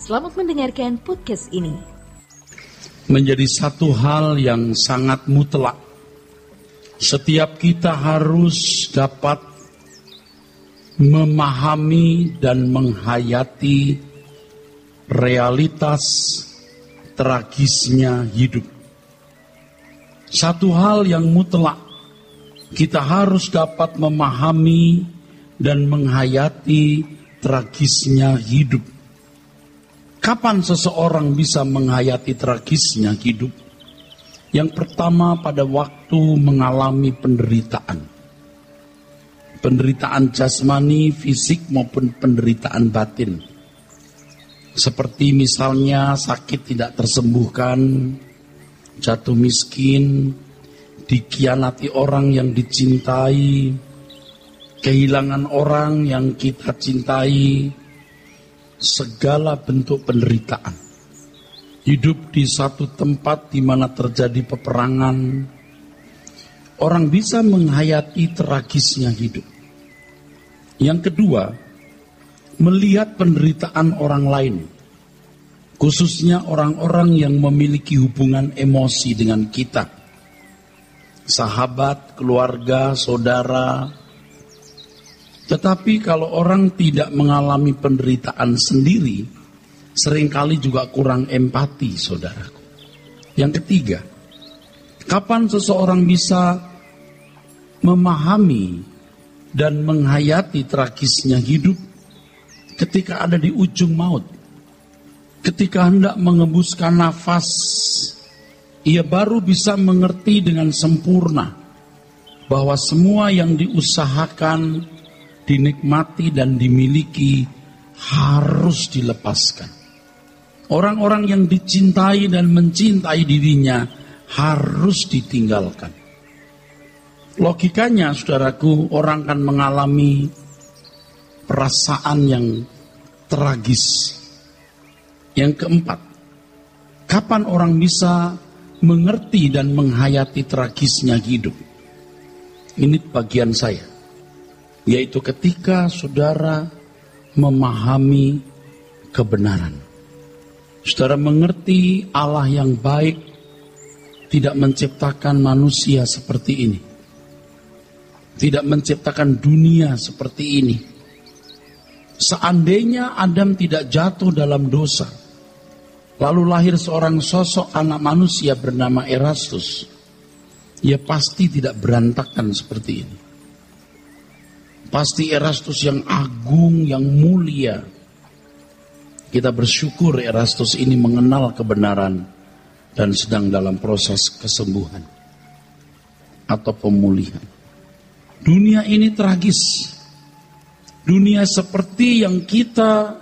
Selamat mendengarkan podcast ini. Menjadi satu hal yang sangat mutlak. Setiap kita harus dapat memahami dan menghayati realitas tragisnya hidup. Satu hal yang mutlak. Kita harus dapat memahami dan menghayati tragisnya hidup. Kapan seseorang bisa menghayati tragisnya hidup? Yang pertama pada waktu mengalami penderitaan. Penderitaan jasmani, fisik maupun penderitaan batin. Seperti misalnya sakit tidak tersembuhkan, jatuh miskin, dikhianati orang yang dicintai, kehilangan orang yang kita cintai, segala bentuk penderitaan. Hidup di satu tempat di mana terjadi peperangan, orang bisa menghayati tragisnya hidup. Yang kedua, melihat penderitaan orang lain, khususnya orang-orang yang memiliki hubungan emosi dengan kita, sahabat, keluarga, saudara. Tetapi kalau orang tidak mengalami penderitaan sendiri, seringkali juga kurang empati, saudaraku. Yang ketiga, kapan seseorang bisa memahami dan menghayati tragisnya hidup? Ketika ada di ujung maut, ketika hendak mengembuskan nafas, ia baru bisa mengerti dengan sempurna bahwa semua yang diusahakan, dinikmati dan dimiliki harus dilepaskan. Orang-orang yang dicintai dan mencintai dirinya harus ditinggalkan. Logikanya, saudaraku, orang akan mengalami perasaan yang tragis. Yang keempat, kapan orang bisa mengerti dan menghayati tragisnya hidup? Ini bagian saya. Yaitu ketika saudara memahami kebenaran. Saudara mengerti Allah yang baik tidak menciptakan manusia seperti ini. Tidak menciptakan dunia seperti ini. Seandainya Adam tidak jatuh dalam dosa, lalu lahir seorang sosok anak manusia bernama Erastus, ia pasti tidak berantakan seperti ini. Pasti Erastus yang agung, yang mulia. Kita bersyukur Erastus ini mengenal kebenaran dan sedang dalam proses kesembuhan atau pemulihan. Dunia ini tragis. Dunia seperti yang kita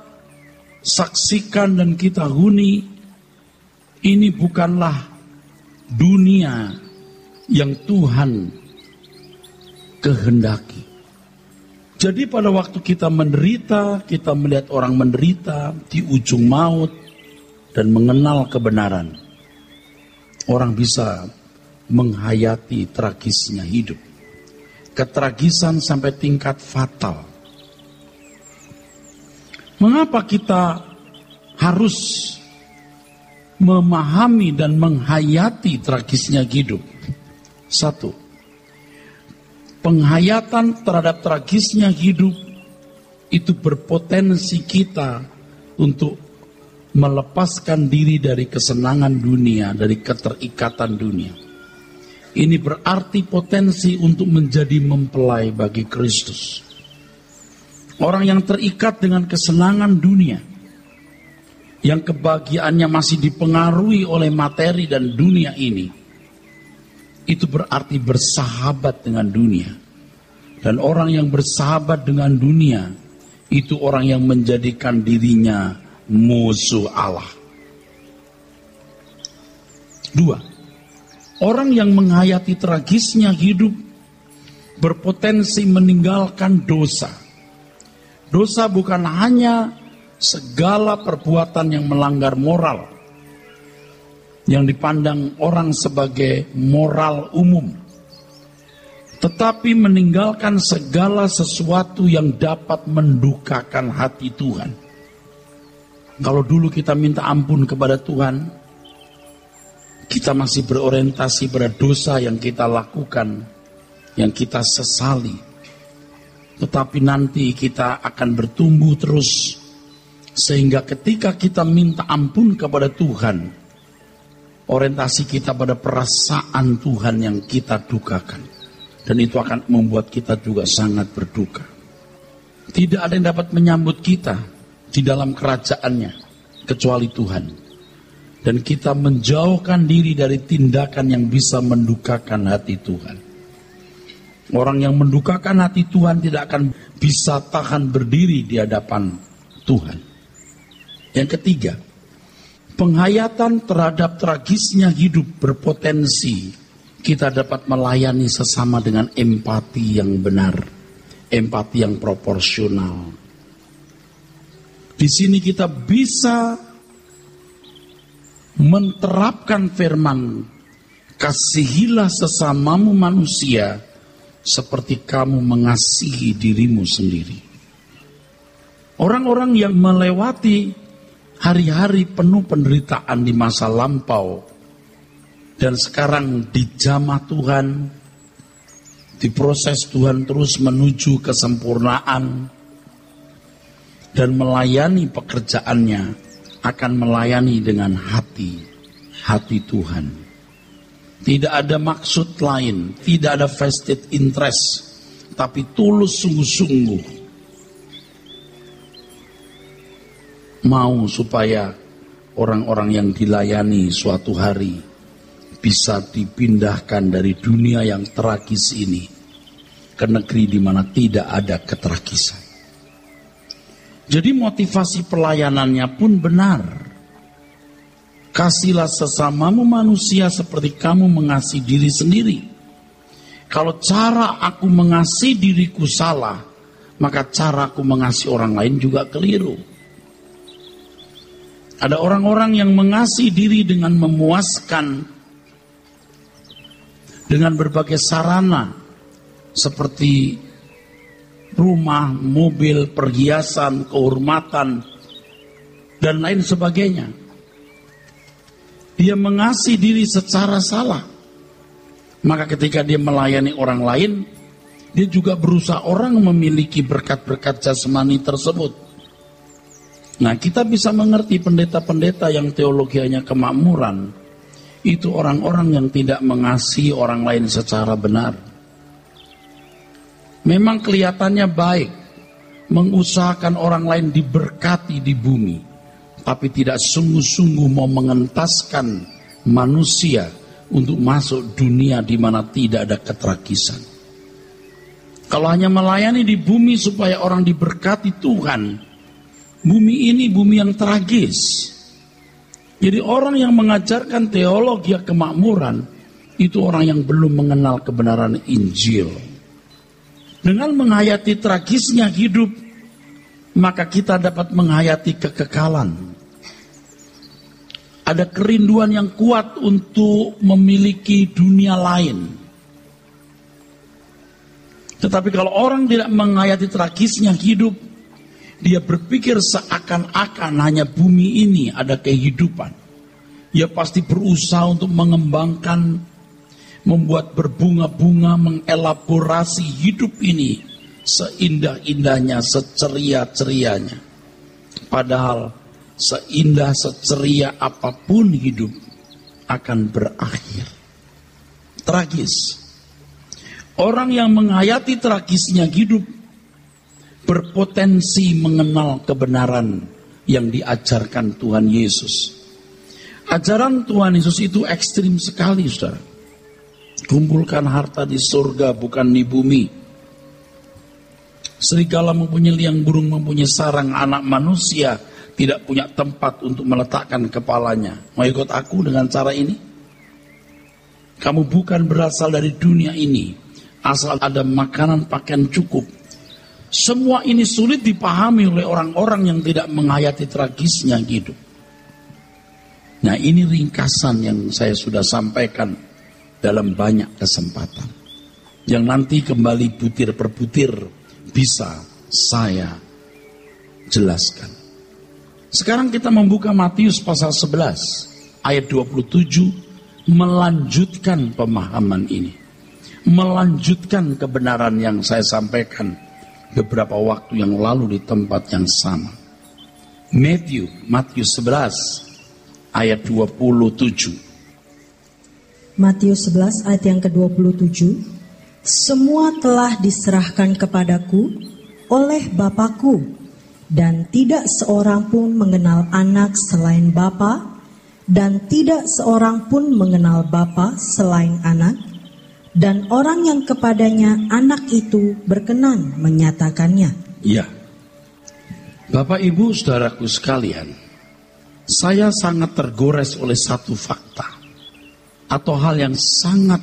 saksikan dan kita huni, ini bukanlah dunia yang Tuhan kehendaki. Jadi pada waktu kita menderita, kita melihat orang menderita di ujung maut dan mengenal kebenaran, orang bisa menghayati tragisnya hidup. Ketragisan sampai tingkat fatal. Mengapa kita harus memahami dan menghayati tragisnya hidup? Satu, penghayatan terhadap tragisnya hidup itu berpotensi kita untuk melepaskan diri dari kesenangan dunia, dari keterikatan dunia. Ini berarti potensi untuk menjadi mempelai bagi Kristus. Orang yang terikat dengan kesenangan dunia, yang kebahagiaannya masih dipengaruhi oleh materi dan dunia ini, itu berarti bersahabat dengan dunia. Dan orang yang bersahabat dengan dunia, itu orang yang menjadikan dirinya musuh Allah. Dua, orang yang menghayati tragisnya hidup berpotensi meninggalkan dosa. Dosa bukan hanya segala perbuatan yang melanggar moral, yang dipandang orang sebagai moral umum, tetapi meninggalkan segala sesuatu yang dapat mendukakan hati Tuhan. Kalau dulu kita minta ampun kepada Tuhan, kita masih berorientasi pada dosa yang kita lakukan, yang kita sesali. Tetapi nanti kita akan bertumbuh terus, sehingga ketika kita minta ampun kepada Tuhan, orientasi kita pada perasaan Tuhan yang kita dukakan. Dan itu akan membuat kita juga sangat berduka. Tidak ada yang dapat menyambut kita di dalam kerajaannya kecuali Tuhan. Dan kita menjauhkan diri dari tindakan yang bisa mendukakan hati Tuhan. Orang yang mendukakan hati Tuhan tidak akan bisa tahan berdiri di hadapan Tuhan. Yang ketiga, penghayatan terhadap tragisnya hidup berpotensi kita dapat melayani sesama dengan empati yang benar, empati yang proporsional. Di sini kita bisa menerapkan firman, kasihilah sesamamu manusia seperti kamu mengasihi dirimu sendiri. Orang-orang yang melewati hari-hari penuh penderitaan di masa lampau dan sekarang dijamah Tuhan, diproses Tuhan terus menuju kesempurnaan dan melayani pekerjaannya, akan melayani dengan hati Tuhan. Tidak ada maksud lain, tidak ada vested interest, tapi tulus sungguh-sungguh mau supaya orang-orang yang dilayani suatu hari bisa dipindahkan dari dunia yang tragis ini ke negeri di mana tidak ada ketragisan. Jadi motivasi pelayanannya pun benar. Kasihlah sesamamu manusia seperti kamu mengasihi diri sendiri. Kalau cara aku mengasihi diriku salah, maka cara aku mengasihi orang lain juga keliru. Ada orang-orang yang mengasihi diri dengan memuaskan dengan berbagai sarana seperti rumah, mobil, perhiasan, kehormatan, dan lain sebagainya. Dia mengasihi diri secara salah. Maka ketika dia melayani orang lain, dia juga berusaha orang memiliki berkat-berkat jasmani tersebut. Nah, kita bisa mengerti pendeta-pendeta yang teologianya kemakmuran. Itu orang-orang yang tidak mengasihi orang lain secara benar. Memang kelihatannya baik mengusahakan orang lain diberkati di bumi, tapi tidak sungguh-sungguh mau mengentaskan manusia untuk masuk dunia di mana tidak ada ketragisan. Kalau hanya melayani di bumi supaya orang diberkati Tuhan, bumi ini bumi yang tragis. Jadi orang yang mengajarkan teologi kemakmuran itu orang yang belum mengenal kebenaran Injil. Dengan menghayati tragisnya hidup, maka kita dapat menghayati kekekalan. Ada kerinduan yang kuat untuk memiliki dunia lain. Tetapi kalau orang tidak menghayati tragisnya hidup, dia berpikir seakan-akan hanya bumi ini ada kehidupan. Dia pasti berusaha untuk mengembangkan, membuat berbunga-bunga, mengelaborasi hidup ini seindah-indahnya, seceria-cerianya. Padahal seindah, seceria apapun hidup akan berakhir tragis. Orang yang menghayati tragisnya hidup berpotensi mengenal kebenaran yang diajarkan Tuhan Yesus. Ajaran Tuhan Yesus itu ekstrim sekali, saudara. Kumpulkan harta di surga, bukan di bumi. Serigala mempunyai liang, burung mempunyai sarang, anak manusia tidak punya tempat untuk meletakkan kepalanya. Mau ikut aku dengan cara ini? Kamu bukan berasal dari dunia ini. Asal ada makanan, pakaian cukup. Semua ini sulit dipahami oleh orang-orang yang tidak menghayati tragisnya hidup. Nah, ini ringkasan yang saya sudah sampaikan dalam banyak kesempatan. Yang nanti kembali butir per butir bisa saya jelaskan. Sekarang kita membuka Matius pasal 11 ayat 27, melanjutkan pemahaman ini, melanjutkan kebenaran yang saya sampaikan beberapa waktu yang lalu di tempat yang sama. Matius 11 ayat 27. Matius 11 ayat yang ke-27. Semua telah diserahkan kepadaku oleh Bapa-Ku, dan tidak seorang pun mengenal anak selain Bapa, dan tidak seorang pun mengenal Bapa selain anak, dan orang yang kepadanya anak itu berkenan menyatakannya. Ya, Bapak Ibu saudaraku sekalian, saya sangat tergores oleh satu fakta atau hal yang sangat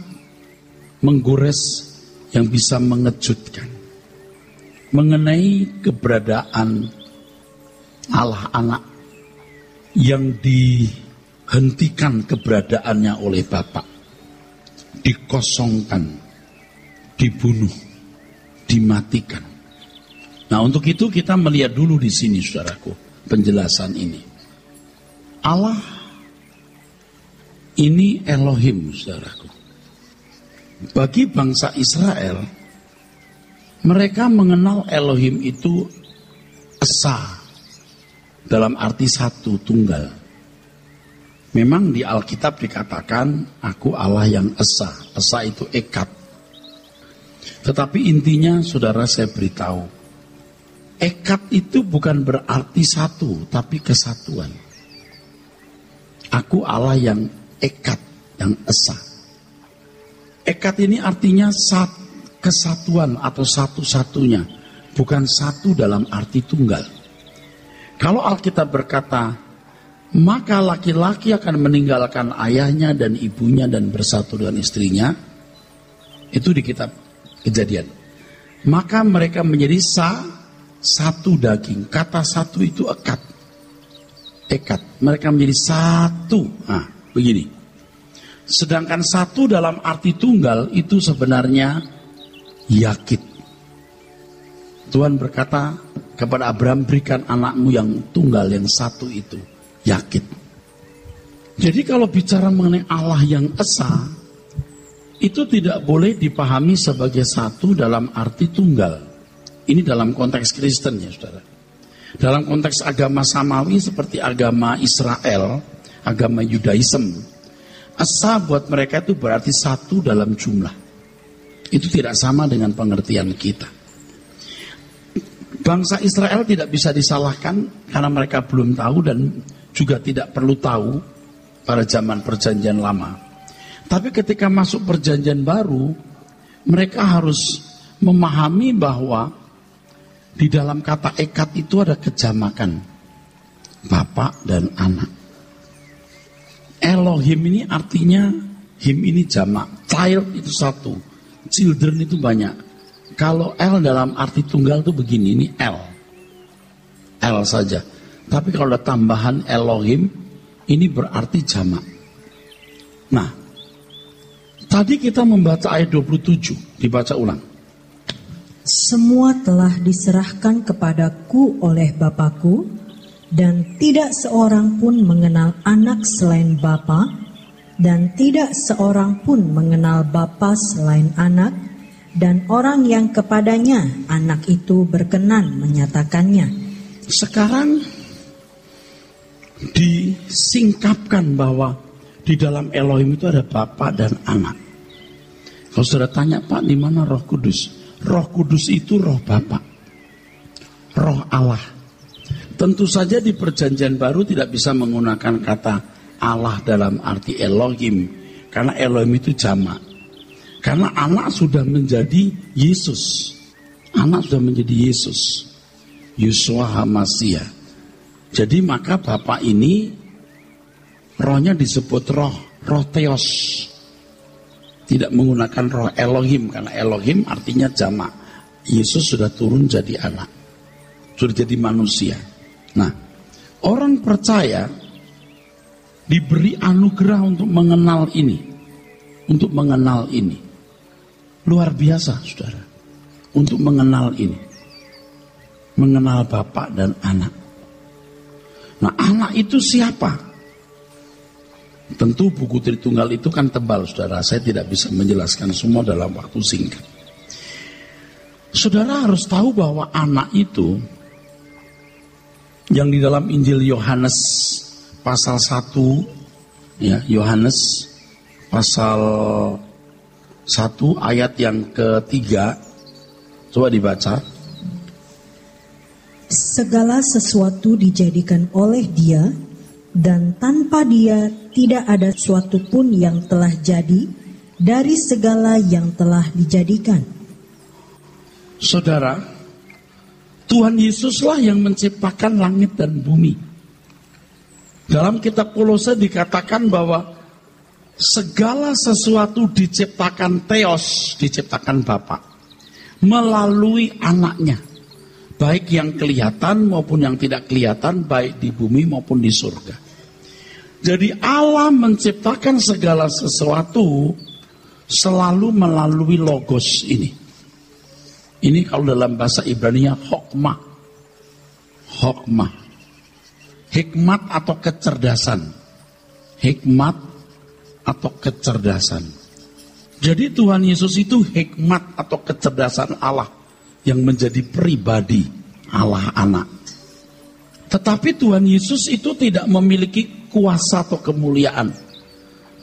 menggores yang bisa mengejutkan mengenai keberadaan Allah anak yang dihentikan keberadaannya oleh Bapa, dikosongkan, dibunuh, dimatikan. Nah, untuk itu kita melihat dulu di sini saudaraku penjelasan ini. Allah ini Elohim, saudaraku. Bagi bangsa Israel, mereka mengenal Elohim itu esa, dalam arti satu, tunggal. Memang di Alkitab dikatakan, aku Allah yang esa. Esa itu ekat. Tetapi intinya, saudara, saya beritahu, ekat itu bukan berarti satu, tapi kesatuan. Aku Allah yang ekat, yang esa. Ekat ini artinya kesatuan atau satu-satunya, bukan satu dalam arti tunggal. Kalau Alkitab berkata, maka laki-laki akan meninggalkan ayahnya dan ibunya dan bersatu dengan istrinya, itu di kitab Kejadian. Maka mereka menjadi satu daging. Kata satu itu ekat. Mereka menjadi satu. Nah, begini. Sedangkan satu dalam arti tunggal itu sebenarnya yakit. Tuhan berkata kepada Abraham, berikan anakmu yang tunggal, yang satu itu, yakit. Jadi kalau bicara mengenai Allah yang esa, itu tidak boleh dipahami sebagai satu dalam arti tunggal. Ini dalam konteks Kristen ya saudara. Dalam konteks agama Samawi seperti agama Israel, agama Yudaism, esa buat mereka itu berarti satu dalam jumlah. Itu tidak sama dengan pengertian kita. Bangsa Israel tidak bisa disalahkan karena mereka belum tahu dan juga tidak perlu tahu pada zaman perjanjian lama. Tapi ketika masuk perjanjian baru, mereka harus memahami bahwa di dalam kata ekat itu ada kejamakan Bapa dan Anak. Elohim ini artinya, him ini jamak, child itu satu, children itu banyak. Kalau L dalam arti tunggal itu begini, ini L saja. Tapi kalau ada tambahan Elohim, ini berarti jamak. Nah, tadi kita membaca ayat 27, dibaca ulang. Semua telah diserahkan kepadaku oleh Bapa-Ku, dan tidak seorang pun mengenal anak selain Bapa, dan tidak seorang pun mengenal Bapa selain anak, dan orang yang kepadanya anak itu berkenan menyatakannya. Sekarang disingkapkan bahwa di dalam Elohim itu ada Bapa dan Anak. Kalau sudah tanya, Pak, di mana Roh Kudus? Roh Kudus itu roh Bapa, roh Allah. Tentu saja di perjanjian baru tidak bisa menggunakan kata Allah dalam arti Elohim, karena Elohim itu jamak. Karena anak sudah menjadi Yesus. Anak sudah menjadi Yesus, Yeshua HaMashiach. Jadi maka Bapa ini rohnya disebut roh Theos. Tidak menggunakan roh Elohim, karena Elohim artinya jamak. Yesus sudah turun jadi anak, sudah jadi manusia. Nah, orang percaya diberi anugerah untuk mengenal ini, luar biasa, saudara, untuk mengenal ini, mengenal Bapa dan Anak. Nah, anak itu siapa? Tentu buku Tritunggal itu kan tebal, saudara. Saya tidak bisa menjelaskan semua dalam waktu singkat. Saudara harus tahu bahwa anak itu yang di dalam Injil Yohanes pasal 1, ya, Yohanes pasal 1 ayat yang ketiga, coba dibaca. Segala sesuatu dijadikan oleh Dia, dan tanpa Dia tidak ada sesuatu pun yang telah jadi dari segala yang telah dijadikan. Saudara, Tuhan Yesuslah yang menciptakan langit dan bumi. Dalam kitab Kolose dikatakan bahwa segala sesuatu diciptakan Theos, diciptakan Bapa, melalui anaknya. Baik yang kelihatan maupun yang tidak kelihatan, baik di bumi maupun di surga. Jadi Allah menciptakan segala sesuatu selalu melalui logos ini. Ini kalau dalam bahasa Ibrani-nya hokmah. Hokmah. Hikmat atau kecerdasan. Hikmat atau kecerdasan. Jadi Tuhan Yesus itu hikmat atau kecerdasan Allah yang menjadi pribadi Allah anak. Tetapi Tuhan Yesus itu tidak memiliki kuasa atau kemuliaan.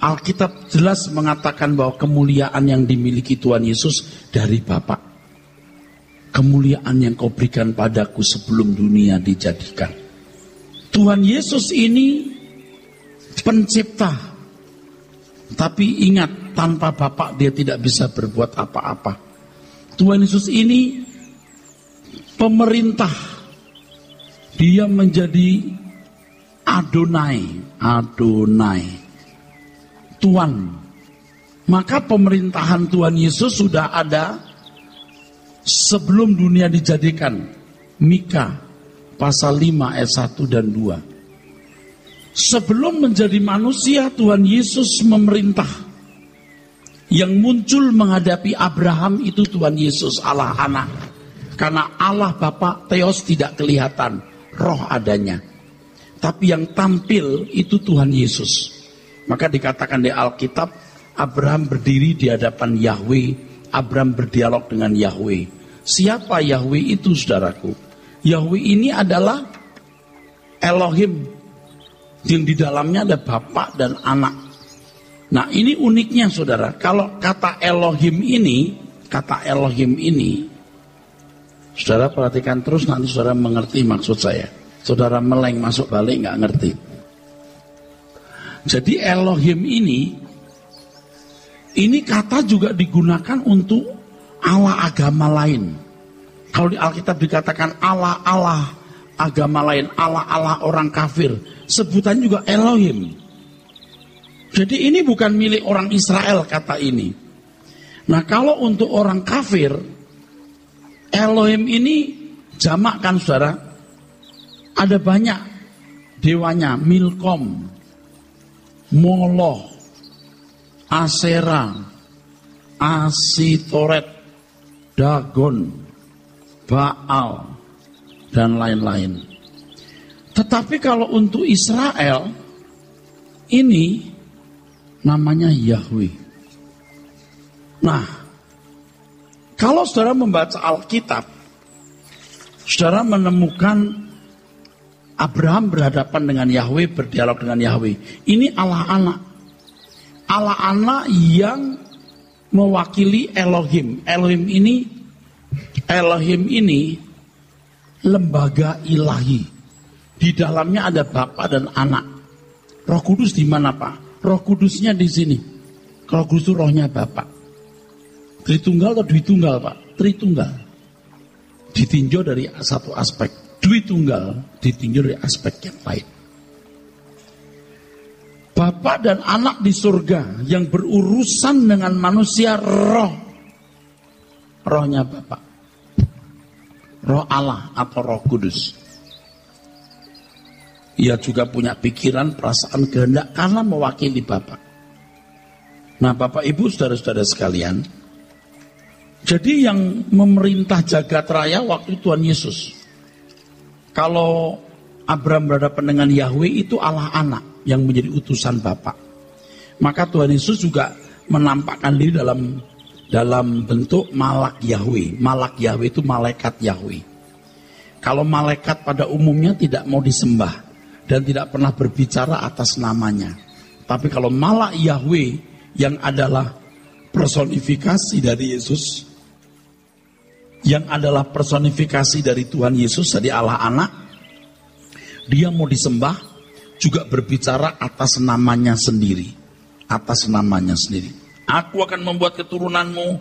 Alkitab jelas mengatakan bahwa kemuliaan yang dimiliki Tuhan Yesus dari Bapa. Kemuliaan yang kau berikan padaku sebelum dunia dijadikan. Tuhan Yesus ini pencipta. Tapi ingat, tanpa Bapa dia tidak bisa berbuat apa-apa. Tuhan Yesus ini pemerintah. Dia menjadi Adonai, Tuhan. Maka pemerintahan Tuhan Yesus sudah ada sebelum dunia dijadikan. Mika pasal 5 ayat 1 dan 2. Sebelum menjadi manusia, Tuhan Yesus memerintah. Yang muncul menghadapi Abraham itu Tuhan Yesus, Allah anak. Karena Allah Bapa Theos tidak kelihatan, roh adanya. Tapi yang tampil itu Tuhan Yesus. Maka dikatakan di Alkitab, Abraham berdiri di hadapan Yahweh, Abraham berdialog dengan Yahweh. Siapa Yahweh itu, saudaraku? Yahweh ini adalah Elohim, yang di dalamnya ada Bapa dan Anak. Nah, ini uniknya, saudara. Kalau kata Elohim ini, saudara perhatikan terus, nanti saudara mengerti maksud saya. Saudara meleng masuk balik nggak ngerti. Jadi Elohim ini kata juga digunakan untuk Allah agama lain. Kalau di Alkitab dikatakan Allah agama lain, Allah orang kafir, sebutan juga Elohim. Jadi ini bukan milik orang Israel kata ini. Nah, kalau untuk orang kafir, Elohim ini jamak kan, saudara? Ada banyak dewanya, Milkom, Moloch, Asera, Asitoret, Dagon, Baal, dan lain-lain. Tetapi kalau untuk Israel, ini namanya Yahweh. Nah, kalau saudara membaca Alkitab, saudara menemukan Abraham berhadapan dengan Yahweh, berdialog dengan Yahweh. Ini Allah anak. Allah anak yang mewakili Elohim. Elohim ini lembaga ilahi. Di dalamnya ada Bapa dan Anak. Roh Kudus di mana, Pak? Roh Kudusnya di sini. Roh Kudus itu rohnya Bapa. Tritunggal atau Dwitunggal, Pak? Tritunggal. Ditinjau dari satu aspek. Dwitunggal ditinjau dari aspek yang lain. Bapa dan Anak di surga yang berurusan dengan manusia, rohnya Bapa. Roh Allah atau Roh Kudus. Ia juga punya pikiran, perasaan, kehendak karena mewakili Bapa. Nah, Bapak Ibu saudara-saudara sekalian, jadi yang memerintah jagat raya waktu Tuhan Yesus. Kalau Abraham berhadapan dengan Yahweh itu Allah anak yang menjadi utusan Bapa. Maka Tuhan Yesus juga menampakkan diri dalam bentuk malak Yahweh. Malak Yahweh itu malaikat Yahweh. Kalau malaikat pada umumnya tidak mau disembah dan tidak pernah berbicara atas namanya. Tapi kalau malak Yahweh yang adalah personifikasi dari Yesus, yang adalah personifikasi dari Tuhan Yesus, dari Allah anak, dia mau disembah juga berbicara atas namanya sendiri. Atas namanya sendiri. Aku akan membuat keturunanmu.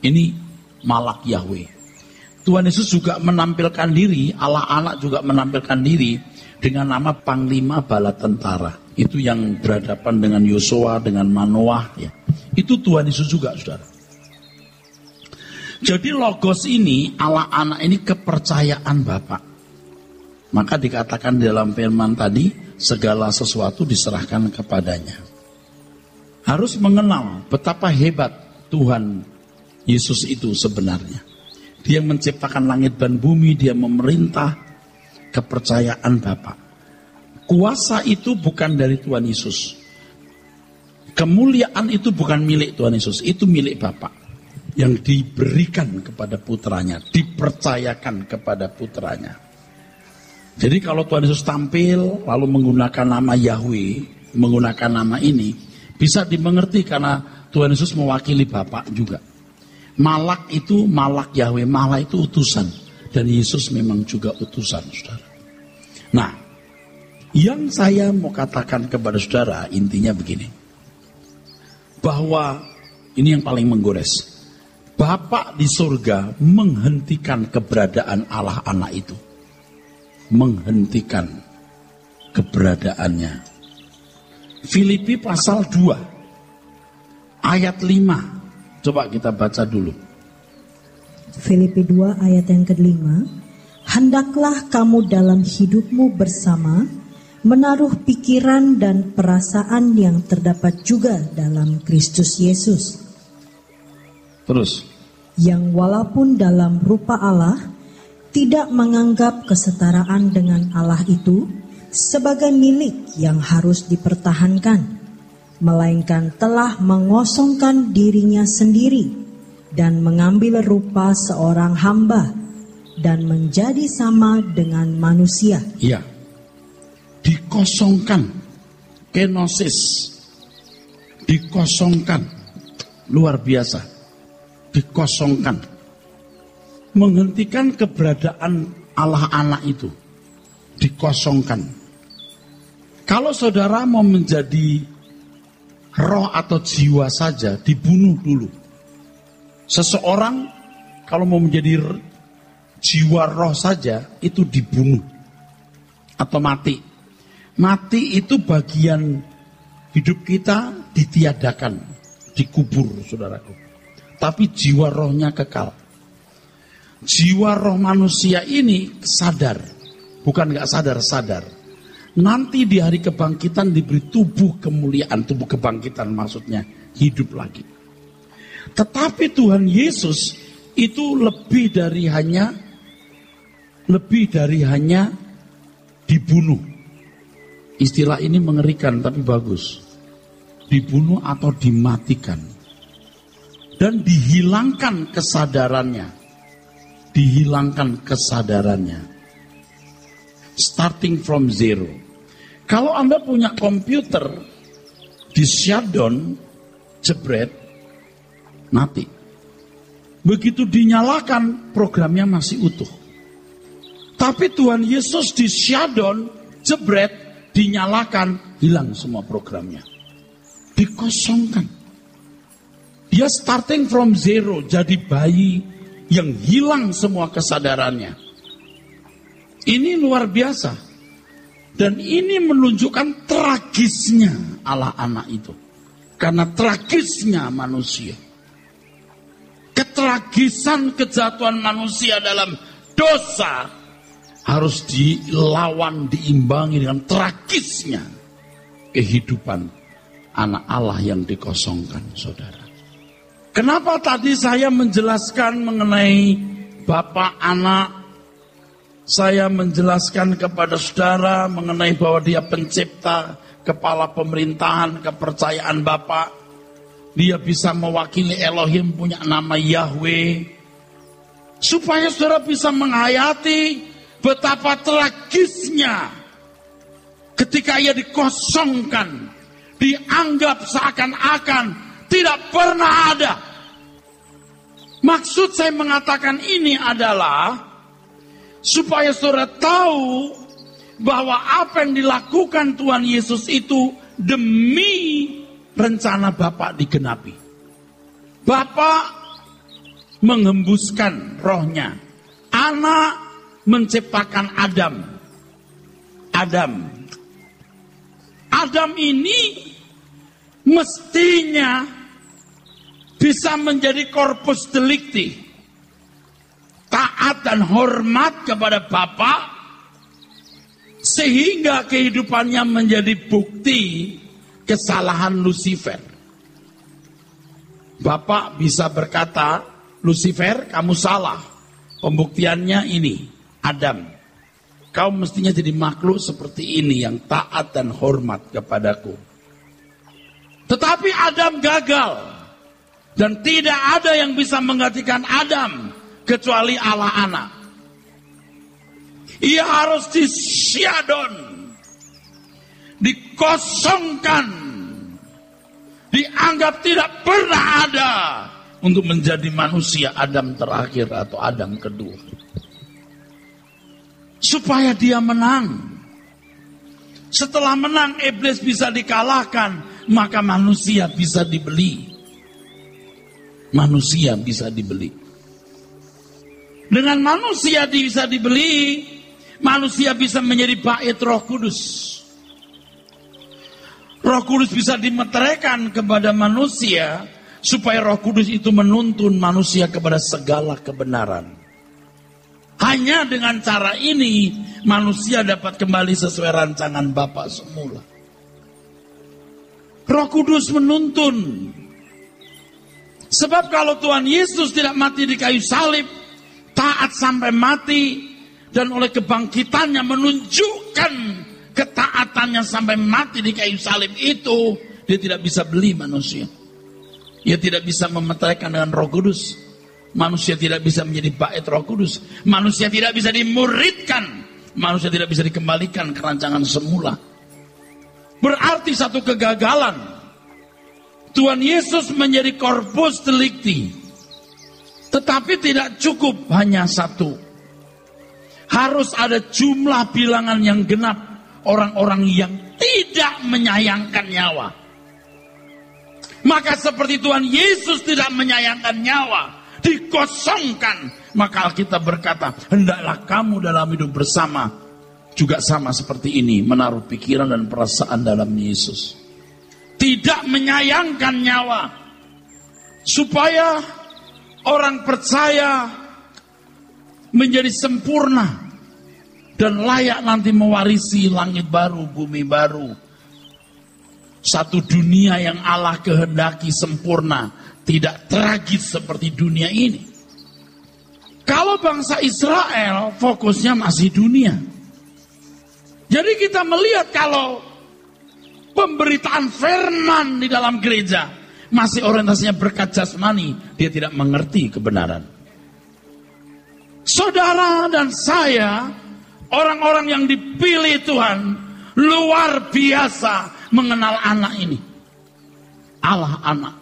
Ini malak Yahweh. Tuhan Yesus juga menampilkan diri, Allah anak juga menampilkan diri dengan nama Panglima Bala Tentara. Itu yang berhadapan dengan Yosua, dengan Manoah. Ya. Itu Tuhan Yesus juga, saudara. Jadi logos ini, Allah anak ini kepercayaan Bapa. Maka dikatakan dalam firman tadi, segala sesuatu diserahkan kepadanya. Harus mengenal betapa hebat Tuhan Yesus itu sebenarnya. Dia menciptakan langit dan bumi, dia memerintah, kepercayaan Bapa. Kuasa itu bukan dari Tuhan Yesus. Kemuliaan itu bukan milik Tuhan Yesus, itu milik Bapa. Yang diberikan kepada putranya, dipercayakan kepada putranya. Jadi kalau Tuhan Yesus tampil lalu menggunakan nama Yahweh, menggunakan nama ini, bisa dimengerti karena Tuhan Yesus mewakili Bapa juga. Malak itu malak Yahweh, malak itu utusan. Dan Yesus memang juga utusan, saudara. Nah, yang saya mau katakan kepada saudara intinya begini. Bahwa ini yang paling menggores. Bapa di surga menghentikan keberadaan Allah anak itu. Menghentikan keberadaannya. Filipi pasal 2 ayat 5. Coba kita baca dulu. Filipi 2 ayat yang ke-5. Hendaklah kamu dalam hidupmu bersama menaruh pikiran dan perasaan yang terdapat juga dalam Kristus Yesus. Terus. Yang walaupun dalam rupa Allah tidak menganggap kesetaraan dengan Allah itu sebagai milik yang harus dipertahankan, melainkan telah mengosongkan dirinya sendiri dan mengambil rupa seorang hamba dan menjadi sama dengan manusia. Iya. Dikosongkan. Kenosis. Dikosongkan. Luar biasa. Dikosongkan. Menghentikan keberadaan Allah anak itu. Dikosongkan. Kalau saudara mau menjadi roh atau jiwa saja, dibunuh dulu. Seseorang kalau mau menjadi jiwa roh saja, itu dibunuh. Atau mati. Mati itu bagian hidup kita ditiadakan. Dikubur, saudaraku. Tapi jiwa rohnya kekal. Jiwa roh manusia ini sadar. Bukan gak sadar. Nanti di hari kebangkitan diberi tubuh kemuliaan. Tubuh kebangkitan maksudnya hidup lagi. Tetapi Tuhan Yesus itu lebih dari hanya dibunuh. Istilah ini mengerikan tapi bagus. Dibunuh atau dimatikan. Dan dihilangkan kesadarannya. Starting from zero. Kalau Anda punya komputer di shutdown, jebret, mati. Begitu dinyalakan, programnya masih utuh. Tapi Tuhan Yesus di shutdown, jebret, dinyalakan, hilang semua programnya. Dikosongkan. Dia starting from zero, jadi bayi yang hilang semua kesadarannya. Ini luar biasa. Dan ini menunjukkan tragisnya Allah anak itu. Karena tragisnya manusia. Ketragisan kejatuhan manusia dalam dosa harus dilawan, diimbangi dengan tragisnya kehidupan anak Allah yang dikosongkan, saudara. Kenapa tadi saya menjelaskan mengenai Bapa, Anak, saya menjelaskan kepada saudara mengenai bahwa dia pencipta, kepala pemerintahan, kepercayaan Bapa. Dia bisa mewakili Elohim, punya nama Yahweh. Supaya saudara bisa menghayati betapa tragisnya ketika ia dikosongkan, dianggap seakan-akan tidak pernah ada. Maksud saya mengatakan ini adalah supaya saudara tahu bahwa apa yang dilakukan Tuhan Yesus itu demi rencana Bapa digenapi. Bapa menghembuskan rohnya. Anak menciptakan Adam. Adam ini mestinya bisa menjadi corpus delicti. Taat dan hormat kepada Bapa, sehingga kehidupannya menjadi bukti kesalahan Lucifer. Bapa bisa berkata, Lucifer, kamu salah. Pembuktiannya ini, Adam. Kau mestinya jadi makhluk seperti ini yang taat dan hormat kepadaku. Tetapi Adam gagal. Dan tidak ada yang bisa menggantikan Adam kecuali Allah anak. Ia harus disiadon, dikosongkan, dianggap tidak pernah ada untuk menjadi manusia Adam terakhir atau Adam kedua. Supaya dia menang. Setelah menang, iblis bisa dikalahkan, maka manusia bisa dibeli. Manusia bisa dibeli. Dengan manusia bisa dibeli, manusia bisa menjadi bait Roh Kudus. Roh Kudus bisa dimeteraikan kepada manusia, supaya Roh Kudus itu menuntun manusia kepada segala kebenaran. Hanya dengan cara ini, manusia dapat kembali sesuai rancangan Bapa semula. Roh Kudus menuntun. Sebab kalau Tuhan Yesus tidak mati di kayu salib, taat sampai mati, dan oleh kebangkitannya menunjukkan ketaatannya sampai mati di kayu salib itu, dia tidak bisa beli manusia. Dia tidak bisa memeteraikan dengan Roh Kudus. Manusia tidak bisa menjadi bait Roh Kudus. Manusia tidak bisa dimuridkan. Manusia tidak bisa dikembalikan ke rancangan semula. Berarti satu kegagalan. Tuhan Yesus menjadi corpus delicti. Tetapi tidak cukup hanya satu. Harus ada jumlah bilangan yang genap. Orang-orang yang tidak menyayangkan nyawa. Maka seperti Tuhan Yesus tidak menyayangkan nyawa, dikosongkan, maka Alkitab berkata, hendaklah kamu dalam hidup bersama juga sama seperti ini, menaruh pikiran dan perasaan dalam Yesus. Tidak menyayangkan nyawa, supaya orang percaya menjadi sempurna dan layak nanti mewarisi langit baru, bumi baru. Satu dunia yang Allah kehendaki sempurna, tidak tragis seperti dunia ini. Kalau bangsa Israel fokusnya masih dunia. Jadi kita melihat kalau pemberitaan firman di dalam gereja masih orientasinya berkat jasmani, dia tidak mengerti kebenaran. Saudara dan saya, orang-orang yang dipilih Tuhan, luar biasa mengenal anak ini. Allah anak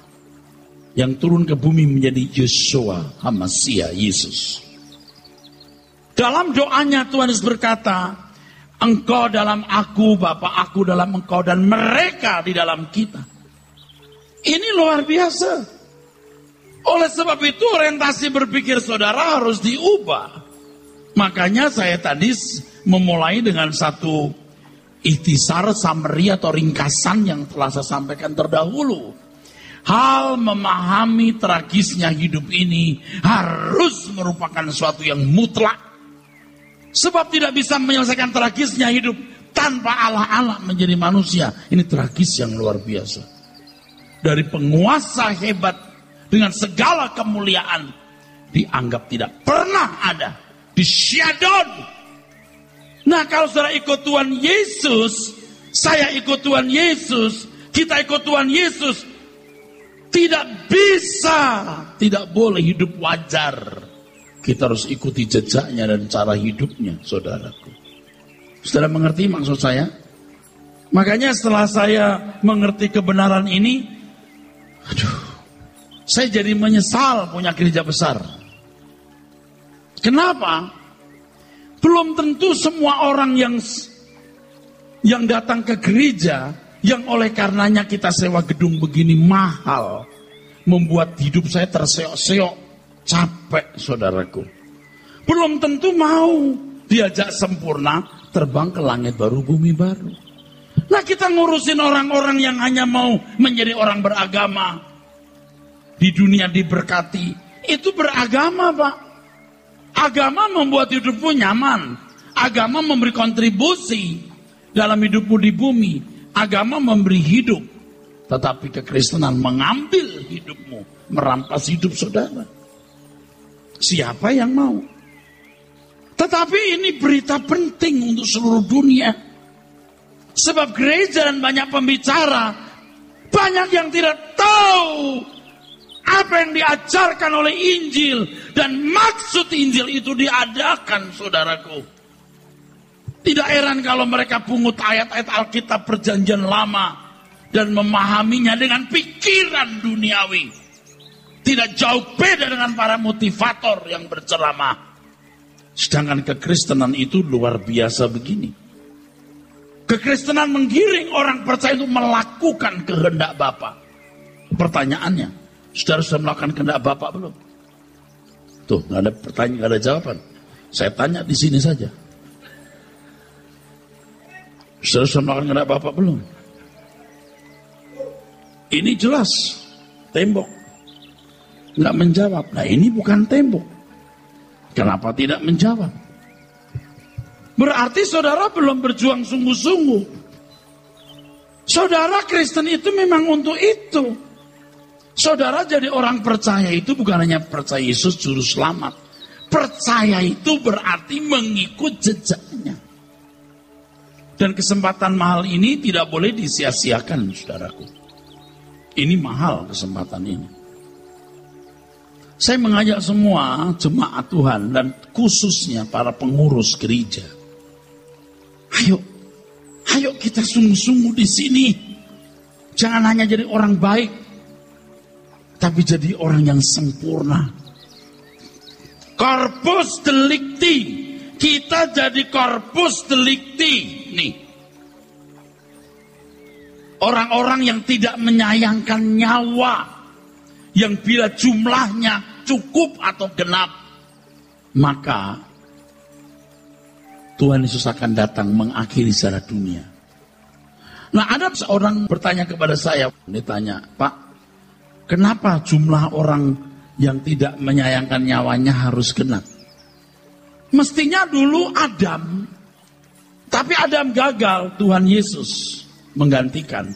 yang turun ke bumi menjadi Yeshua HaMashiach, Yesus. Dalam doanya Tuhan Yesus berkata, engkau dalam aku, Bapa aku dalam engkau, dan mereka di dalam kita. Ini luar biasa. Oleh sebab itu orientasi berpikir saudara harus diubah. Makanya saya tadi memulai dengan satu ikhtisar, summary atau ringkasan yang telah saya sampaikan terdahulu. Hal memahami tragisnya hidup ini harus merupakan sesuatu yang mutlak. Sebab tidak bisa menyelesaikan tragisnya hidup tanpa Allah menjadi manusia. Ini tragis yang luar biasa. Dari penguasa hebat dengan segala kemuliaan dianggap tidak pernah ada. Disiadon, Nah, kalau saudara ikut Tuhan Yesus, saya ikut Tuhan Yesus, kita ikut Tuhan Yesus, tidak bisa, tidak boleh hidup wajar. Kita harus ikuti jejaknya dan cara hidupnya, saudaraku. Saudara mengerti maksud saya? Makanya setelah saya mengerti kebenaran ini, saya jadi menyesal punya gereja besar. Kenapa? Belum tentu semua orang yang datang ke gereja, yang oleh karenanya kita sewa gedung begini mahal, membuat hidup saya terseok-seok, capek, saudaraku. Belum tentu mau diajak sempurna, terbang ke langit baru, bumi baru. Nah, kita ngurusin orang-orang yang hanya mau menjadi orang beragama, di dunia diberkati, itu beragama, Pak. Agama membuat hidupmu nyaman. Agama memberi kontribusi dalam hidupmu di bumi. Agama memberi hidup. Tetapi kekristenan mengambil hidupmu, merampas hidup saudara. Siapa yang mau? Tetapi ini berita penting untuk seluruh dunia. Sebab gereja dan banyak pembicara, banyak yang tidak tahu apa yang diajarkan oleh Injil, dan maksud Injil itu diadakan, saudaraku. Tidak heran kalau mereka pungut ayat-ayat Alkitab Perjanjian Lama dan memahaminya dengan pikiran duniawi. Tidak jauh beda dengan para motivator yang berceramah. Sedangkan kekristenan itu luar biasa begini. Kekristenan menggiring orang percaya untuk melakukan kehendak Bapa. Pertanyaannya, saudara sudah melakukan kehendak Bapak belum? Tuh, nggak ada pertanyaan, nggak ada jawaban. Saya tanya di sini saja. Saudara sudah melakukan kehendak Bapak belum? Ini jelas tembok. Nggak menjawab. Nah, ini bukan tembok. Kenapa tidak menjawab? Berarti saudara belum berjuang sungguh-sungguh. Saudara Kristen itu memang untuk itu. Saudara jadi orang percaya itu bukan hanya percaya Yesus juru selamat. Percaya itu berarti mengikut jejaknya. Dan kesempatan mahal ini tidak boleh disia-siakan, saudaraku. Ini mahal kesempatan ini. Saya mengajak semua jemaat Tuhan dan khususnya para pengurus gereja. Ayo kita sungguh-sungguh di sini. Jangan hanya jadi orang baik, tapi jadi orang yang sempurna. Corpus delicti. Kita jadi corpus delicti. Nih. Orang-orang yang tidak menyayangkan nyawa. Yang bila jumlahnya cukup atau genap, maka Tuhan Yesus akan datang mengakhiri sejarah dunia. Nah, ada seorang bertanya kepada saya. Dia tanya, Pak, kenapa jumlah orang yang tidak menyayangkan nyawanya harus genap? Mestinya dulu Adam, tapi Adam gagal, Tuhan Yesus menggantikan.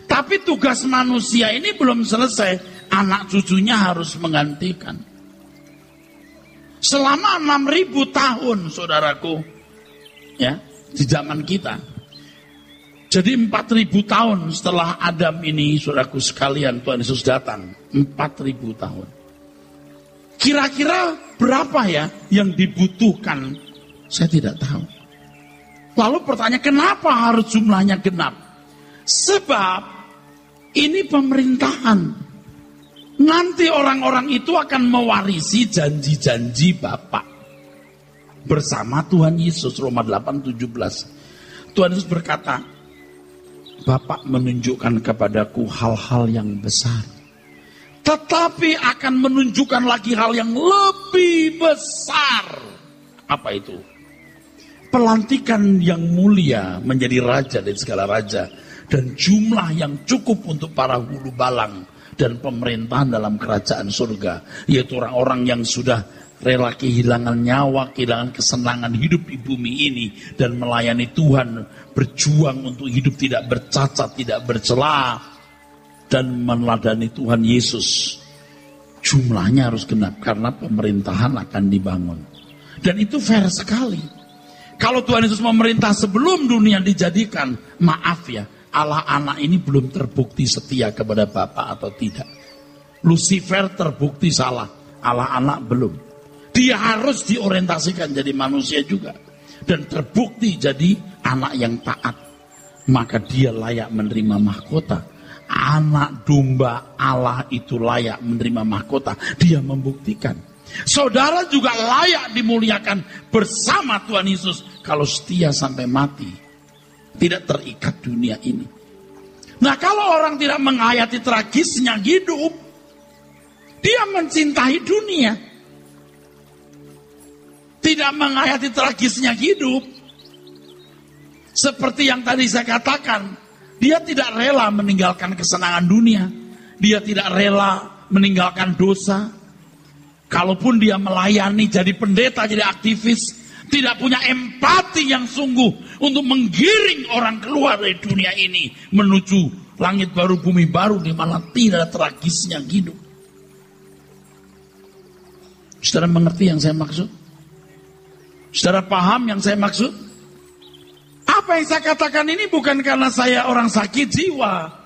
Tapi tugas manusia ini belum selesai, anak cucunya harus menggantikan. Selama 6.000 tahun, saudaraku, ya, di zaman kita. Jadi 4.000 tahun setelah Adam ini, saudaraku sekalian, Tuhan Yesus datang. 4.000 tahun. Kira-kira berapa ya yang dibutuhkan? Saya tidak tahu. Lalu pertanyaan, kenapa harus jumlahnya genap? Sebab ini pemerintahan. Nanti orang-orang itu akan mewarisi janji-janji Bapa bersama Tuhan Yesus. Roma 8:17. Tuhan Yesus berkata, Bapa menunjukkan kepadaku hal-hal yang besar, tetapi akan menunjukkan lagi hal yang lebih besar. Apa itu? Pelantikan yang mulia menjadi raja dari segala raja, dan jumlah yang cukup untuk para hulu balang dan pemerintahan dalam kerajaan surga, yaitu orang-orang yang sudah rela kehilangan nyawa, kehilangan kesenangan hidup di bumi ini dan melayani Tuhan, berjuang untuk hidup tidak bercacat, tidak bercela dan meneladani Tuhan Yesus. Jumlahnya harus genap karena pemerintahan akan dibangun. Dan itu fair sekali. Kalau Tuhan Yesus memerintah sebelum dunia dijadikan, maaf ya, Allah anak ini belum terbukti setia kepada Bapa atau tidak. Lucifer terbukti salah, Allah anak belum. Dia harus diorientasikan jadi manusia juga. Dan terbukti jadi anak yang taat. Maka dia layak menerima mahkota. Anak domba Allah itu layak menerima mahkota. Dia membuktikan. Saudara juga layak dimuliakan bersama Tuhan Yesus kalau setia sampai mati. Tidak terikat dunia ini. Nah, kalau orang tidak menghayati tragisnya hidup, dia mencintai dunia. Tidak menghayati tragisnya hidup. Seperti yang tadi saya katakan, dia tidak rela meninggalkan kesenangan dunia. Dia tidak rela meninggalkan dosa. Kalaupun dia melayani, jadi pendeta, jadi aktivis, tidak punya empati yang sungguh untuk menggiring orang keluar dari dunia ini menuju langit baru, bumi baru, di mana tidak ada tragisnya hidup. Saudara mengerti yang saya maksud? Saudara paham yang saya maksud? Apa yang saya katakan ini bukan karena saya orang sakit jiwa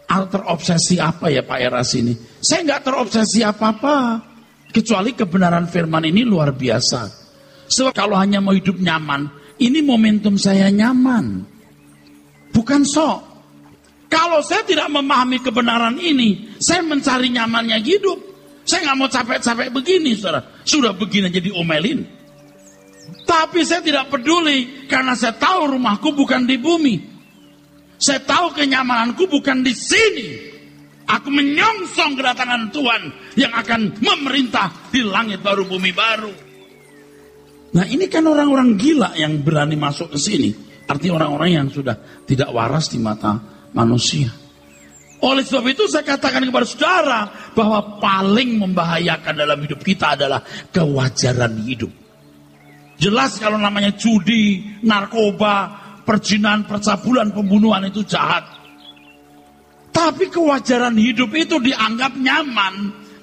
atau terobsesi apa ya Pak Eras ini. Saya nggak terobsesi apa-apa, kecuali kebenaran firman ini luar biasa. Sebab kalau hanya mau hidup nyaman, ini momentum saya nyaman, bukan sok. Kalau saya tidak memahami kebenaran ini, saya mencari nyamannya hidup. Saya nggak mau capek-capek begini, saudara. Sudah begini jadi omelin. Tapi saya tidak peduli, karena saya tahu rumahku bukan di bumi. Saya tahu kenyamananku bukan di sini. Aku menyongsong kedatangan Tuhan yang akan memerintah di langit baru, bumi baru. Nah, ini kan orang-orang gila yang berani masuk ke sini. Artinya orang-orang yang sudah tidak waras di mata manusia. Oleh sebab itu saya katakan kepada saudara bahwa paling membahayakan dalam hidup kita adalah kewajaran hidup. Jelas kalau namanya judi, narkoba, perjinahan, percabulan, pembunuhan itu jahat. Tapi kewajaran hidup itu dianggap nyaman,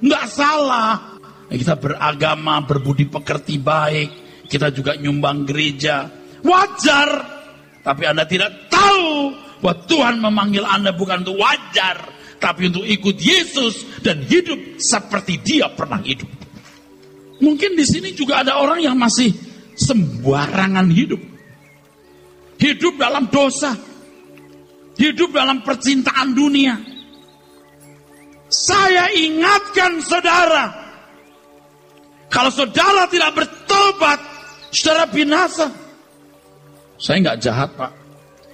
nggak salah. Kita beragama, berbudi pekerti baik, kita juga nyumbang gereja, wajar. Tapi Anda tidak tahu bahwa Tuhan memanggil Anda bukan untuk wajar, tapi untuk ikut Yesus dan hidup seperti Dia pernah hidup. Mungkin di sini juga ada orang yang masih sembarangan hidup. Hidup dalam dosa. Hidup dalam percintaan dunia. Saya ingatkan saudara, kalau saudara tidak bertobat, saudara binasa. Saya nggak jahat, Pak.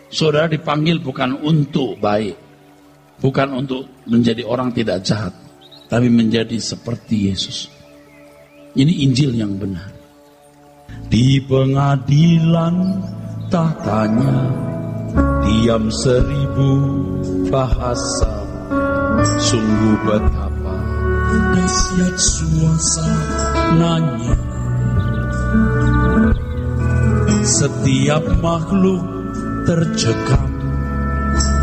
Saudara dipanggil bukan untuk baik, bukan untuk menjadi orang tidak jahat, tapi menjadi seperti Yesus. Ini Injil yang benar. Di pengadilan tahtanya diam 1000 bahasa. Sungguh betapa dahsyat suasananya. Setiap makhluk tercekam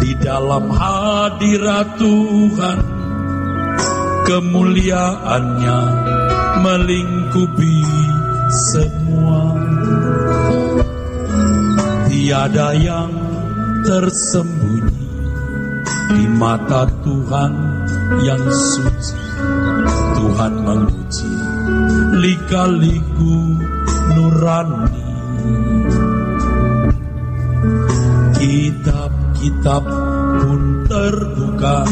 di dalam hadirat Tuhan. Kemuliaannya melingkupi semua. Tiada yang tersembunyi di mata Tuhan yang suci. Tuhan menguji lika-liku nurani. Kitab-kitab pun terbuka,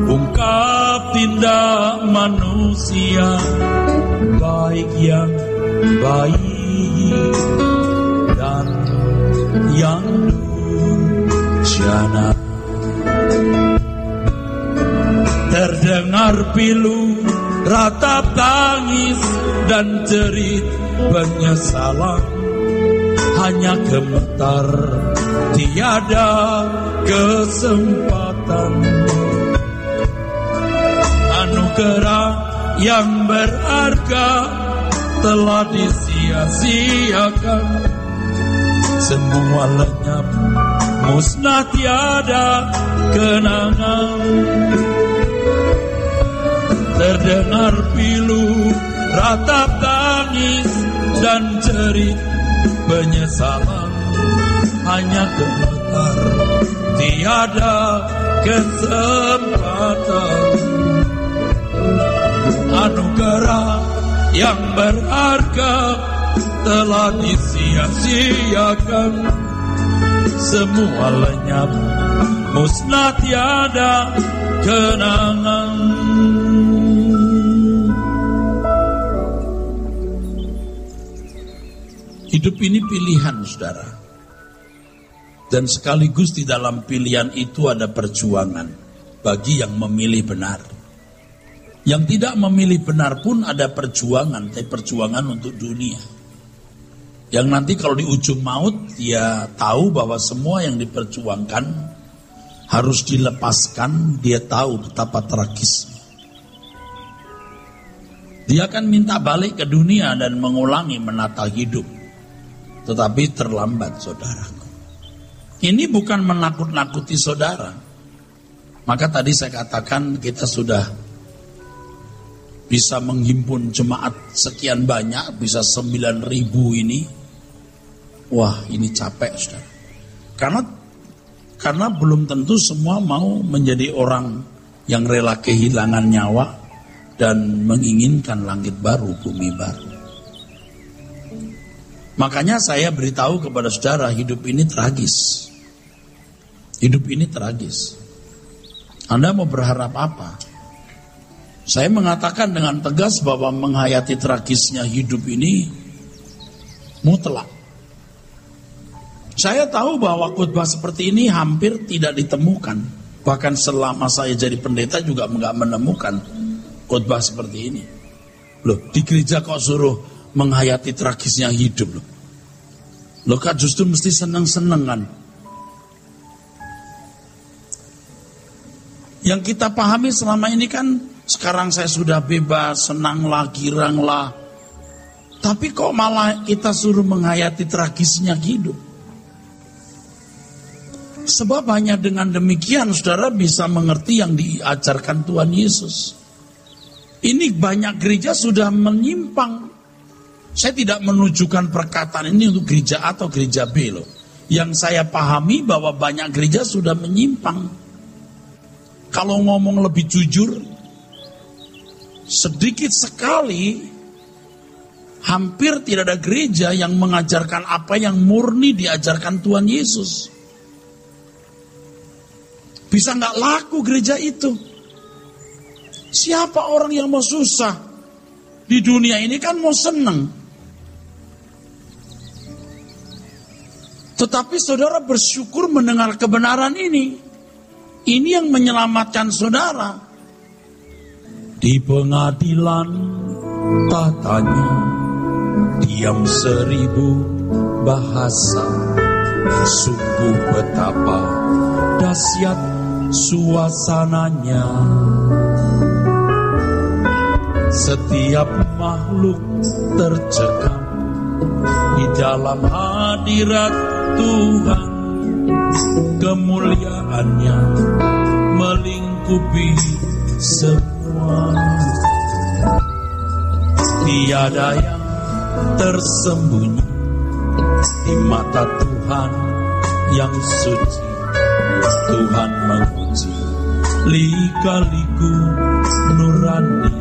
ungkap tindak manusia, baik yang baik dan yang durjana. Terdengar pilu, ratap tangis dan jerit penyesalan. Hanya gemetar, tiada kesempatan. Anugerah yang berharga telah disia-siakan. Semua lenyap, musnah, tiada kenangan. Terdengar pilu, ratap tangis dan jerit penyesalan hanya gemetar, tiada kesempatan. Anugerah yang berharga telah disia-siakan, semua lenyap, musnah tiada kenangan. Hidup ini pilihan, saudara. Dan sekaligus di dalam pilihan itu ada perjuangan bagi yang memilih benar. Yang tidak memilih benar pun ada perjuangan, tapi perjuangan untuk dunia. Yang nanti kalau di ujung maut dia tahu bahwa semua yang diperjuangkan harus dilepaskan, dia tahu betapa tragisnya. Dia akan minta balik ke dunia dan mengulangi menata hidup. Tetapi terlambat, saudaraku. Ini bukan menakut-nakuti saudara. Maka tadi saya katakan kita sudah bisa menghimpun jemaat sekian banyak, bisa 9.000 ini. Wah, ini capek, saudara. Karena belum tentu semua mau menjadi orang yang rela kehilangan nyawa dan menginginkan langit baru, bumi baru. Makanya saya beritahu kepada saudara, hidup ini tragis. Hidup ini tragis. Anda mau berharap apa? Saya mengatakan dengan tegas bahwa menghayati tragisnya hidup ini mutlak. Saya tahu bahwa khotbah seperti ini hampir tidak ditemukan. Bahkan selama saya jadi pendeta juga enggak menemukan khotbah seperti ini. Loh, di gereja kok suruh menghayati tragisnya hidup loh. Loh, kan justru mesti seneng-seneng kan. Yang kita pahami selama ini kan, sekarang saya sudah bebas, senanglah, giranglah. Tapi kok malah kita suruh menghayati tragisnya hidup. Sebab hanya dengan demikian saudara bisa mengerti yang diajarkan Tuhan Yesus. Ini banyak gereja sudah menyimpang. Saya tidak menunjukkan perkataan ini untuk gereja A atau gereja B loh. Yang saya pahami bahwa banyak gereja sudah menyimpang. Kalau ngomong lebih jujur, sedikit sekali, hampir tidak ada gereja yang mengajarkan apa yang murni diajarkan Tuhan Yesus. Bisa nggak laku gereja itu? Siapa orang yang mau susah? Di dunia ini kan mau senang. Tetapi saudara bersyukur mendengar kebenaran ini. Ini yang menyelamatkan saudara. Di pengadilan tatanya, diam 1000 bahasa. Sungguh betapa dahsyat suasananya. Setiap makhluk tercekam di dalam hadirat Tuhan. Kemuliaannya melingkupi semua. Tiada yang tersembunyi di mata Tuhan yang suci. Tuhan menguji lika-liku nurani.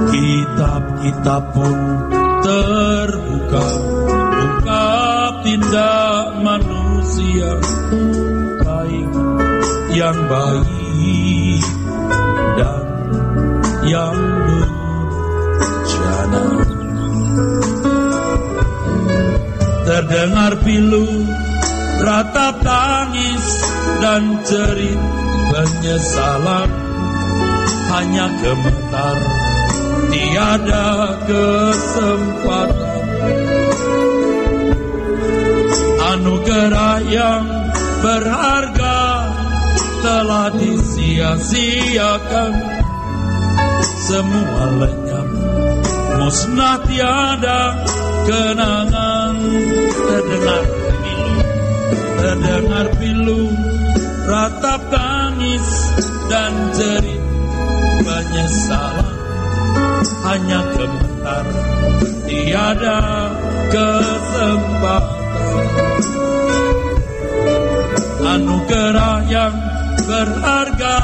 Kitab-kitab pun terbuka, ungkap tindak manusia baik, yang baik dan yang durjana. Terdengar pilu, ratap tangis dan jerit penyesalan, hanya gemetar, tiada kesempatan. Anugerah yang berharga telah disia-siakan, semua lenyap, musnah tiada kenangan. Terdengar pilu, ratap tangis dan jerit penyesalan, hanya gemetar, gemetar, tiada kesempatan. Anugerah yang berharga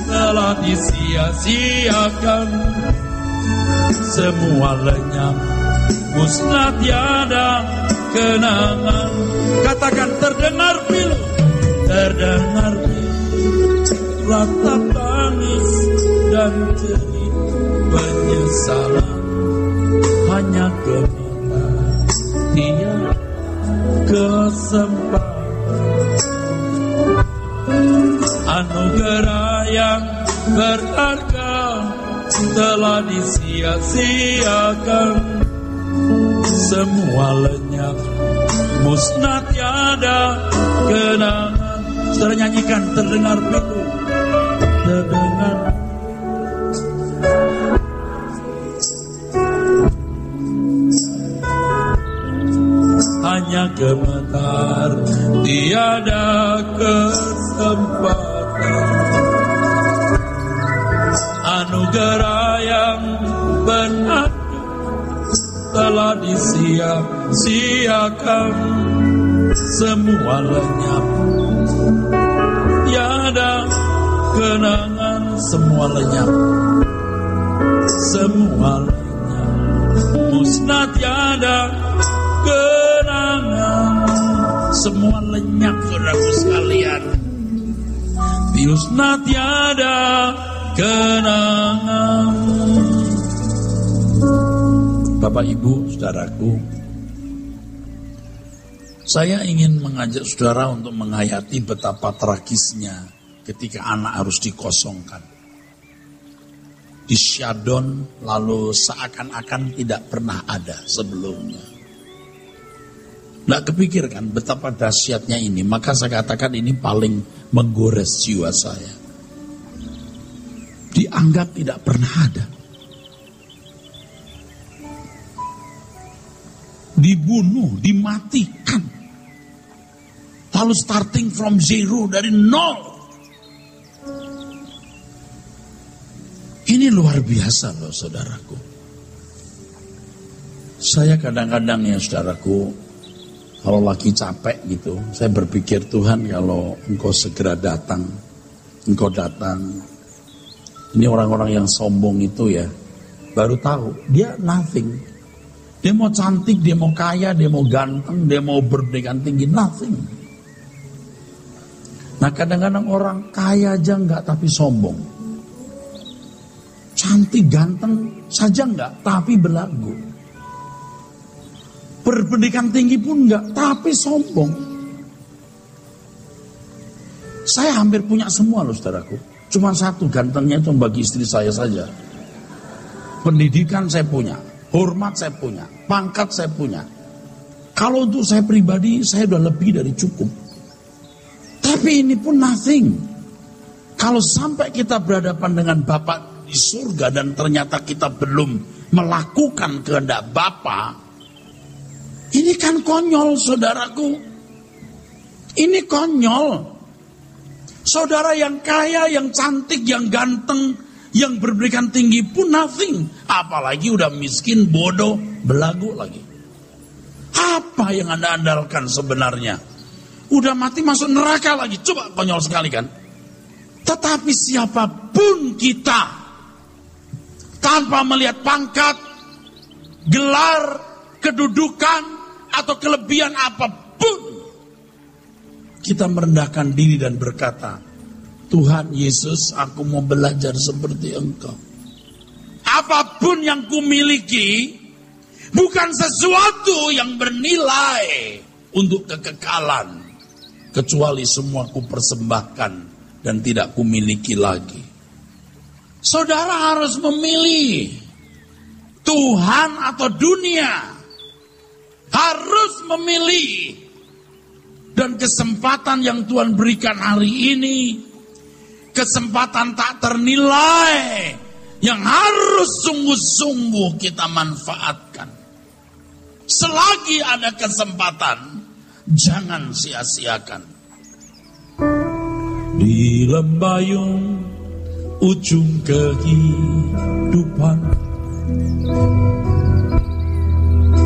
telah disia-siakan. Semua lenyap, musnah, tiada kenangan. Katakan terdengar pilu, terdengar ratap tangis dan jerit penyesalan. Hanya gemetar, tiada kesempatan. Anugerah yang berharga telah disia-siakan. Semua lenyap, musnah, tiada kenangan. Saudara nyanyikan, terdengar pilu, terdengar. Hanya gemetar, tiada kesempatan. Anugerah yang benar telah disia-siakan. Semua lenyap, tiada kenangan. Semua lenyap, semua lenyap, musnah, tiada kenangan. Semua lenyap, saudaraku sekalian. Musnah, tiada kenangan. Bapak, Ibu, saudaraku, saya ingin mengajak saudara untuk menghayati betapa tragisnya ketika anak harus dikosongkan, disyadon, lalu seakan-akan tidak pernah ada sebelumnya. Nggak kepikirkan betapa dahsyatnya ini, maka saya katakan ini paling menggores jiwa saya. Dianggap tidak pernah ada. Dibunuh, dimatikan. Lalu starting from zero, dari nol. Ini luar biasa loh, saudaraku. Saya kadang-kadang ya, saudaraku, kalau lagi capek gitu, saya berpikir, Tuhan, kalau Engkau segera datang, Engkau datang. Ini orang-orang yang sombong itu ya, baru tahu dia nothing. Dia mau cantik, dia mau kaya, dia mau ganteng, dia mau berpendidikan tinggi, nothing. Nah, kadang-kadang orang kaya aja enggak tapi sombong. Cantik, ganteng saja enggak tapi berlagu. Berpendidikan tinggi pun enggak tapi sombong. Saya hampir punya semua loh, saudaraku. Cuma satu, gantengnya itu bagi istri saya saja. Pendidikan saya punya, hormat saya punya, pangkat saya punya. Kalau untuk saya pribadi, saya udah lebih dari cukup. Tapi ini pun nothing. Kalau sampai kita berhadapan dengan Bapa di surga dan ternyata kita belum melakukan kehendak Bapa, ini kan konyol, saudaraku. Ini konyol. Saudara yang kaya, yang cantik, yang ganteng, yang berpendidikan tinggi pun nothing. Apalagi udah miskin, bodoh, belagu lagi. Apa yang Anda andalkan sebenarnya? Udah mati masuk neraka lagi. Coba, konyol sekali kan? Tetapi siapapun kita, tanpa melihat pangkat, gelar, kedudukan, atau kelebihan apapun, kita merendahkan diri dan berkata, Tuhan Yesus, aku mau belajar seperti Engkau. Apapun yang kumiliki bukan sesuatu yang bernilai untuk kekekalan, kecuali semua kupersembahkan dan tidak kumiliki lagi. Saudara harus memilih Tuhan atau dunia. Harus memilih. Dan kesempatan yang Tuhan berikan hari ini, kesempatan tak ternilai, yang harus sungguh-sungguh kita manfaatkan. Selagi ada kesempatan, jangan sia-siakan. Di lembayung ujung kehidupan,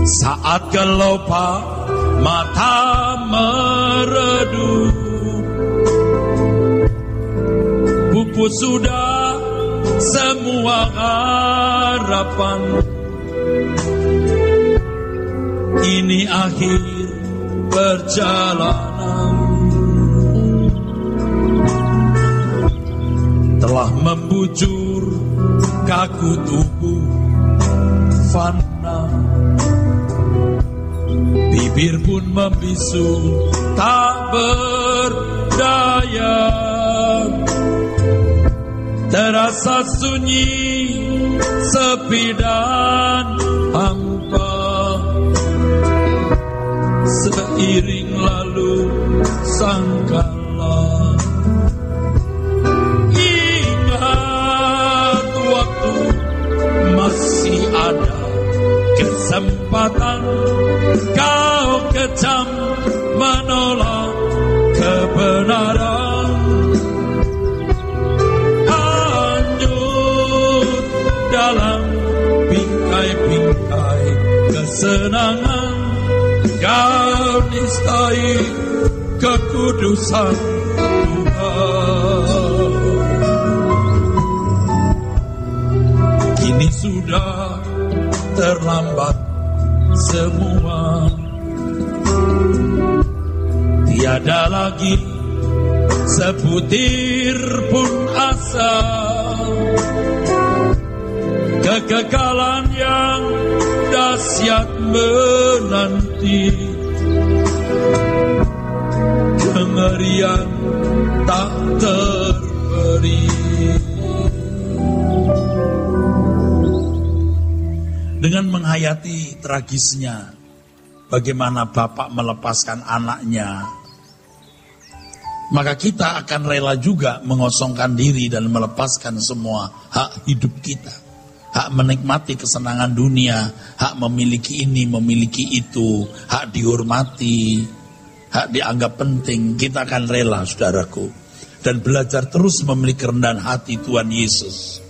Saat gelopak mata meredup, pupus sudah semua harapan. Ini akhir perjalanan, telah membujur kaku tubuh fana. Bibir pun membisu tak berdaya, terasa sunyi, sepi dan hampa. Seiring lalu sangkala, ingat waktu masih ada kesempatan, kau kejam menolak kebenaran. Hanyut dalam bingkai-bingkai kesenangan, kau nistai kekudusan Tuhan. Kini sudah terlambat semua, tiada lagi sebutir pun asa. Kegagalan yang dahsyat menanti, kengerian tak terberi. Dengan menghayati tragisnya bagaimana bapak melepaskan anaknya, maka kita akan rela juga mengosongkan diri dan melepaskan semua hak hidup kita. Hak menikmati kesenangan dunia, hak memiliki ini, memiliki itu, hak dihormati, hak dianggap penting. Kita akan rela, saudaraku, dan belajar terus memiliki kerendahan hati Tuhan Yesus.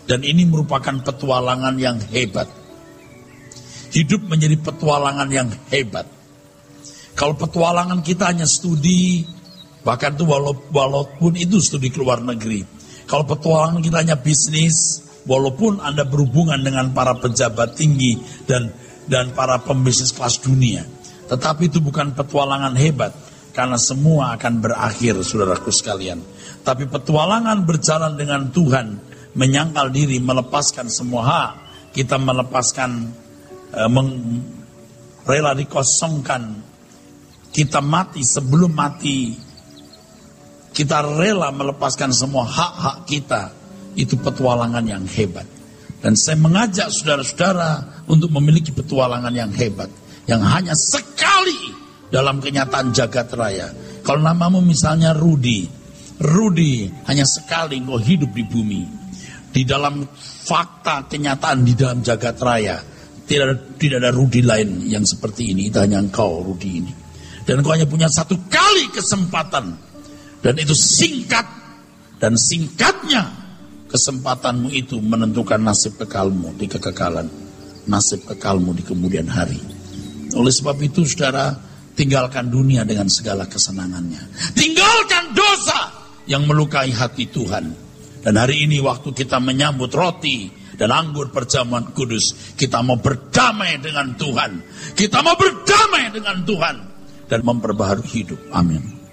Dan ini merupakan petualangan yang hebat. Hidup menjadi petualangan yang hebat. Kalau petualangan kita hanya studi, bahkan itu walaupun itu studi ke luar negeri. Kalau petualangan kita hanya bisnis, walaupun Anda berhubungan dengan para pejabat tinggi dan para pembisnis kelas dunia, tetapi itu bukan petualangan hebat, karena semua akan berakhir, saudaraku sekalian. Tapi petualangan berjalan dengan Tuhan, menyangkal diri, melepaskan semua hak, kita melepaskan, rela dikosongkan, kita mati sebelum mati, kita rela melepaskan semua hak-hak kita. Itu petualangan yang hebat. Dan saya mengajak saudara-saudara untuk memiliki petualangan yang hebat, yang hanya sekali dalam kenyataan jagat raya. Kalau namamu misalnya Rudi hanya sekali engkau hidup di bumi. Di dalam fakta kenyataan di dalam jagat raya, tidak ada Rudi lain yang seperti ini. Itu hanya engkau, Rudi ini. Dan engkau hanya punya satu kali kesempatan, dan itu singkat. Dan singkatnya kesempatanmu itu menentukan nasib kekalmu di kekekalan, nasib kekalmu di kemudian hari. Oleh sebab itu, saudara, tinggalkan dunia dengan segala kesenangannya. Tinggalkan dosa yang melukai hati Tuhan. Dan hari ini waktu kita menyambut roti dan anggur perjamuan kudus, kita mau berdamai dengan Tuhan. Kita mau berdamai dengan Tuhan dan memperbaharui hidup. Amin.